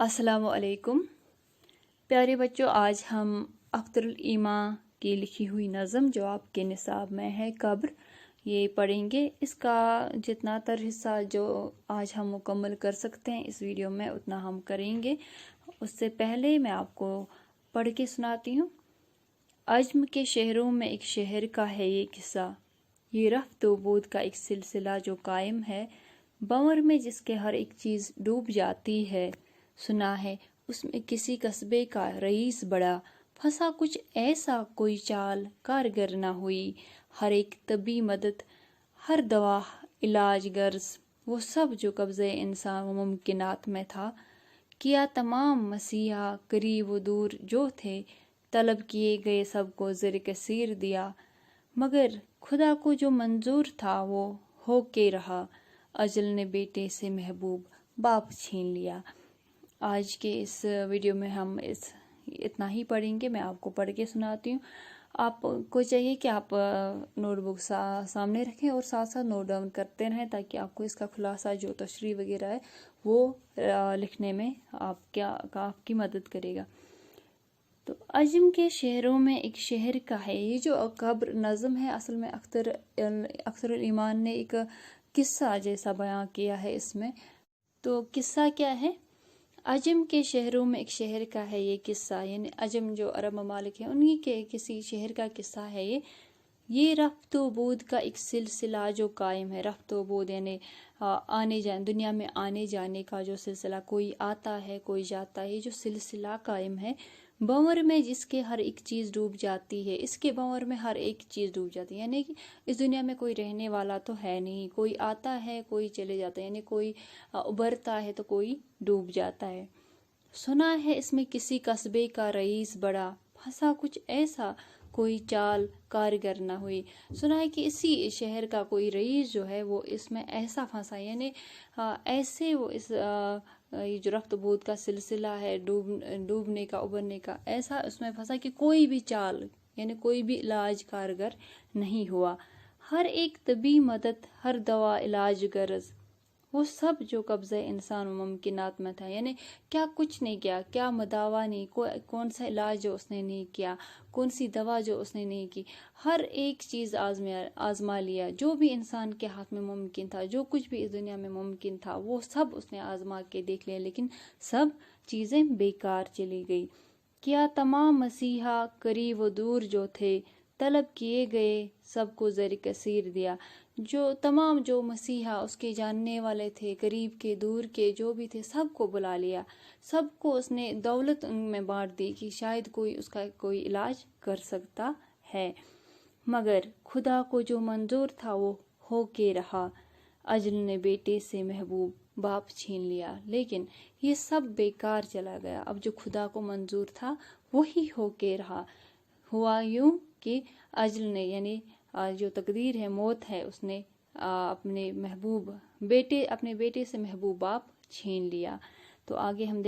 अस्सलाम वालेकुम प्यारे बच्चों, आज हम अख्तरुल ईमान की लिखी हुई नज़म जो आपके निसाब में है कब्र, ये पढ़ेंगे। इसका जितना तर हिस्सा जो आज हम मुकम्मल कर सकते हैं इस वीडियो में उतना हम करेंगे। उससे पहले मैं आपको पढ़ के सुनाती हूँ। अज्म के शहरों में एक शहर का है ये किस्सा, ये रफ्त व बूद का एक सिलसिला जो कायम है, भंवर में जिसके हर एक चीज़ डूब जाती है। सुना है उसमें किसी कस्बे का रईस बड़ा, फंसा कुछ ऐसा कोई चाल कारगर न हुई। हर एक तबी मदद, हर दवा इलाज गर्ज, वो सब जो कब्ज़े इंसान व मुमकिनात में था। किया तमाम मसीहा करीब व दूर जो थे, तलब किए गए सबको ज़र कसीर दिया। मगर खुदा को जो मंजूर था वो हो के रहा, अजल ने बेटे से महबूब बाप छीन लिया। आज के इस वीडियो में हम इतना ही पढ़ेंगे। मैं आपको पढ़ के सुनाती हूँ। आपको चाहिए कि आप नोटबुक सामने रखें और साथ साथ नोट डाउन करते रहें, ताकि आपको इसका खुलासा जो तशरीह वगैरह है वो लिखने में आपकी मदद करेगा। तो अजम के शहरों में एक शहर का है, ये जो कब्र नज़म है असल में अख्तरुल ईमान ने एक किस्सा जैसा बयां किया है इसमें। तो किस्सा क्या है? अजम के शहरों में एक शहर का है ये किस्सा, यानी अजम जो अरब ममालिक हैं उन्हीं के किसी शहर का किस्सा है ये रफ्त व बूद का एक सिलसिला जो कायम है। रफ्त व बूद यानी आने जाने, दुनिया में आने जाने का जो सिलसिला, कोई आता है कोई जाता है, ये जो सिलसिला कायम है। भंवर में जिसके हर एक चीज़ डूब जाती है, इसके भंवर में हर एक चीज़ डूब जाती है, यानी कि इस दुनिया में कोई रहने वाला तो है नहीं, कोई आता है कोई चले जाता है, यानी कोई उभरता है तो कोई डूब जाता है। सुना है इसमें किसी कस्बे का रईस बड़ा, फंसा कुछ ऐसा कोई चाल कारगर न हुई। सुना है कि इसी शहर का कोई रईस जो है वो इसमें ऐसा फंसा, यानी ऐसे वो इस ये जो रफ्त बूद का सिलसिला है, डूबने का उबरने का, ऐसा उसमें फंसा कि कोई भी चाल यानी कोई भी इलाज कारगर नहीं हुआ। हर एक तबी मदद, हर दवा इलाज गरज, वो सब जो कब्ज़े इंसान मुमकिनात में था, यानी क्या कुछ नहीं किया, क्या मदावा नहीं, कौन सा इलाज जो उसने नहीं किया, कौन सी दवा जो उसने नहीं की, हर एक चीज़ आजमा लिया। जो भी इंसान के हाथ में मुमकिन था, जो कुछ भी इस दुनिया में मुमकिन था, वो सब उसने आजमा के देख लिया, लेकिन सब चीज़ें बेकार चली गई। क्या तमाम मसीहा करीब व दूर जो थे, तलब किए गए सबको ज़र कसीर दिया। जो तमाम जो मसीहा उसके जानने वाले थे, करीब के दूर के जो भी थे, सबको बुला लिया, सबको उसने दौलत में बांट दी कि शायद कोई उसका कोई इलाज कर सकता है। मगर खुदा को जो मंजूर था वो हो के रहा, अजल ने बेटे से महबूब बाप छीन लिया। लेकिन ये सब बेकार चला गया। अब जो खुदा को मंजूर था वही हो के रहा। हुआ यूं कि अजल ने यानी जो तकदीर है, मौत है, उसने अपने बेटे से महबूब बाप छीन लिया। तो आगे हम